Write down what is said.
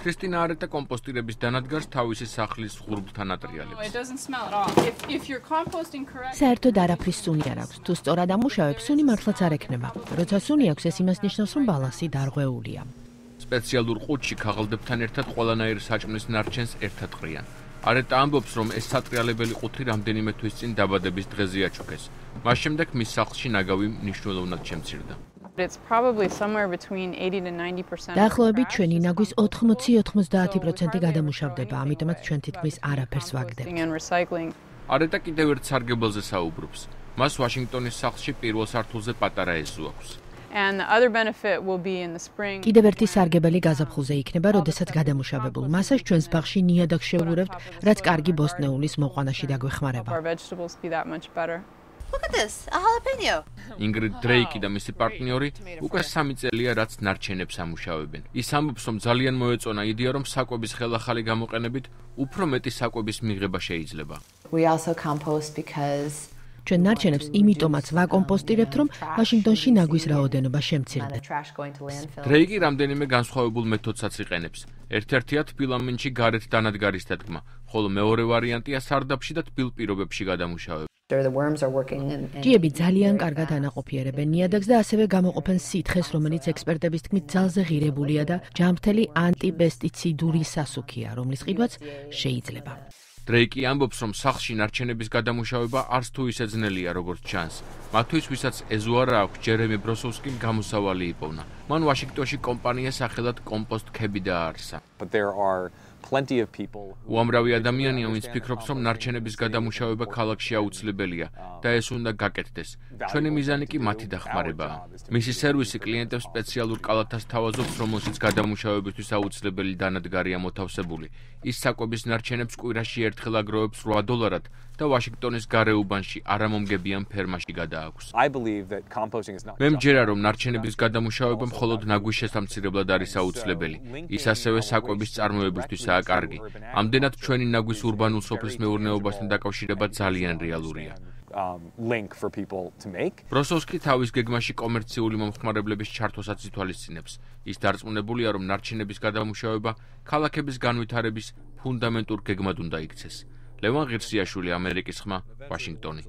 ქრისტინა არეტა კომპოსტირების დანადგარს თავისი სახლის ღრუბლთან ატრიალებს. საერთოდ არაფრის სუნი არ აქვს. თუ სწორად ამუშავებ, სუნი მართლაც არ ექნება. როცა სუნი აქვს, ეს იმას ნიშნავს, რომ ბალანსი დარღვეულია. სპეციალურ ყუთში ქაღალდებთან ერთად ყველანაირ საჭმლის ნარჩენს ერთად ყრიან. არეტა ამბობს, რომ ეს სატრიალებელი ყუთი რამდენიმე თვის წინ დაბადების დღეზე აჩუქეს. მას შემდეგ მის სახლში ნაგავი მნიშვნელოვნად შემცირდა. დაახლოებით ჩვენი ნაგვის 80-90% გადამუშავდება, ამიტომაც ჩვენ თითქმის არაფერს ვაგდებთ. არეტა კიდევ ერთ სარგებელზე საუბრობს. მას ვაშინგტონის სახლში პირველ სართულზე პატარა ეზო აქვს. კიდევ ერთი სარგებელი გაზაფხულზე იქნება, როდესაც გადამუშავებულ მასას ჩვენს ბაღში ნიადაგს შევურავთ, რაც კარგი ბოსტნეულის მოყვანაში დაგვეხმარება. Look at this, a jalapeno. ინგრიდ დრეიკი და მისი პარტნიორი უკვე 3 წელია რაც ნარჩენებს ამუშავებენ. ის ამბობს, რომ ძალიან მოეწონა იდეა, რომ საკვების ხელახალი გამოყენებით უფრო მეტი საკვების მიღება შეიძლება. We also compost because ჩვენ ნარჩენებს იმიტომაც ვაკომპოსტირებთ, რომ ვაშინგტონში ნაგვის რაოდენობა შემცირდა. დრეიკი რამდენიმე განსხვავებულ მეთოდსაც იყენებს. ერთ-ერთია თბილ-ამინში გარეთ დანადგარის დადგმა, ხოლო მეორე ვარიანტია სარდაფში და თბილ პირობებში გადამუშავება. ჭიები ძალიან კარგად ანაყოფიერებენ ნიადაგს და ასევე გამოყოფენ სითხეს, რომელიც ექსპერტების თქმით ძალზე ღირებულია და ჯანმრთელი ანტიპესტიციდური სასუქია, რომლის ყიდვაც შეიძლება. დრეიკი ამბობს, რომ სახლში ნარჩენების გადამუშავება არც თუ ისე ძნელია, როგორც ჩანს. მათთვის, ვისაც ეზო არა აქვს, ჯერემი ბროსოვსკიმ გამოსავალი იპოვნა. მან ვაშინგტონში კომპანია სახელად კომპოსტ ქები დააარსა. უამრავი ადამიანია, ვინც ფიქრობს, რომ ნარჩენების გადამუშავება ქალაქში აუცილებელია და ეს უნდა გაკეთდეს. ჩვენი მიზანი კი მათი დახმარებაა. მისი სერვისი კლიენტებს სპეციალურ კალათას თავაზობს, რომელშიც გადამუშავებისთვის აუცილებელი დანადგარია მოთავსებული. ის საკვების ნარჩენებს კვირაში ერთხელ აგროვებს $8 და ვაშინგტონის გარეუბანში არამომგებიან ფერმაში გადააქვს. მე მჯერა, რომ ნარჩენების გადამუშავება მხოლოდ ნაგვის შესამცირებლად არის აუცილებელი. ის ასევე საკვების წარმოებისთვისაა კარგი. ამდენად ჩვენი ნაგვის ურბანულ სოფლის მეურნეობასთან დაკავშირება ძალიან რეალურია. ბროსოვსკი თავის გეგმაში კომერციული მომხმარებლების ჩართვასაც ითვალისწინებს. ის დარწმუნებულია, რომ ნარჩენების გადამუშავება ქალაქების განვითარების ფუნდამენტურ გეგმად უნდა იქცეს. ლევან ღირსიაშვილი, ამერიკის ხმა, ვაშინგტონი.